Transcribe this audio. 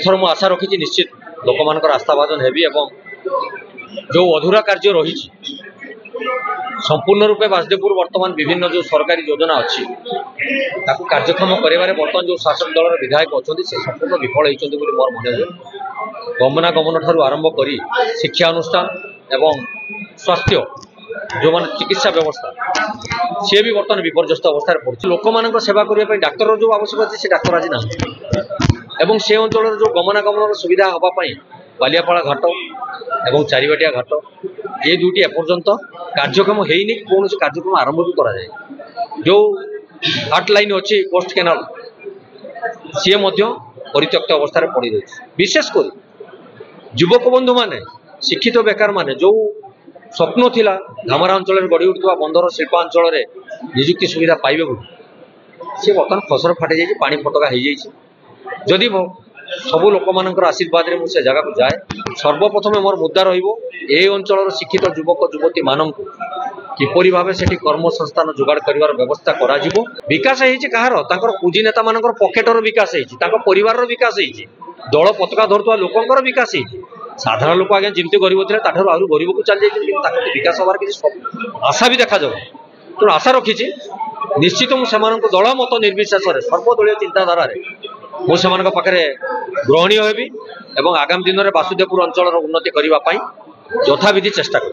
एथर मु आशा रखी निश्चित लोक मान आस्थाभाजन हेबी एवं जो अधूरा कार्य रही संपूर्ण रूपे बासदेवपुर वर्तमान विभिन्न जो सरकारी योजना अच्छी कार्यक्षम कर बर्तमान जो शासक दल विधायक अच्छा से संपूर्ण विफल होती मोर मन हुए गमनागमन ठार आरंभ कर शिक्षा अनुष्ठान एवं स्वास्थ्य जो मान चिकित्सा व्यवस्था सी भी बर्तमान विपर्यस्त अवस्था पड़े लोक मान सेवा करने डाक्तर जो आवश्यक अच्छे से डाक्तर आज ना एवं से अंचल जो गमनागमन सुविधा हाँपाई बालियापाड़ा घाट एवं चारिबाटिया घाट ये दुईटी एपर्यंत कार्यक्रम होनी कौन कार्यक्रम आरंभ भी कराए जो हाट लाइन अच्छी कोस्ट केनाल सी परित्यक्त अवस्था पड़ रही विशेषकर युवक बंधु माने शिक्षित बेकार माने जो स्वप्न थिला धामरा अंचल गढ़ी उठुवा बंदर शिल्पांचल निजुक्ति सुविधा पाइबे बोली सी बर्तमान फसर फाटी जाइए पानी फटका हो जाइए जदि सबू लोक मान आशीर्वाद रे मुझे जगह को जाए सर्वप्रथम मोर मुद्दा रे अंचल शिक्षित युवक युवती मान किपरि भाव से कर्मसंस्थान जोगाड़ कर व्यवस्था करा विकास कहार पुंजी नेता मान पकेटर विकास परिवार विकास दल पताका धरुवा लोकर विकास साधारण लोक आज्ञा जमी गरीब थे आहरी गरीब को चली जाए विकास हबार किसी आशा भी देखा जाए तेणु आशा रखी निश्चित मुझे दल मत निर्विशेष सर्वदलीय चिंताधारा मुझे ग्रहणीय हेबी एवं आगामी दिन में बासुदेवपुर अंचल उन्नति करने यथाविधि चेष्टा कर।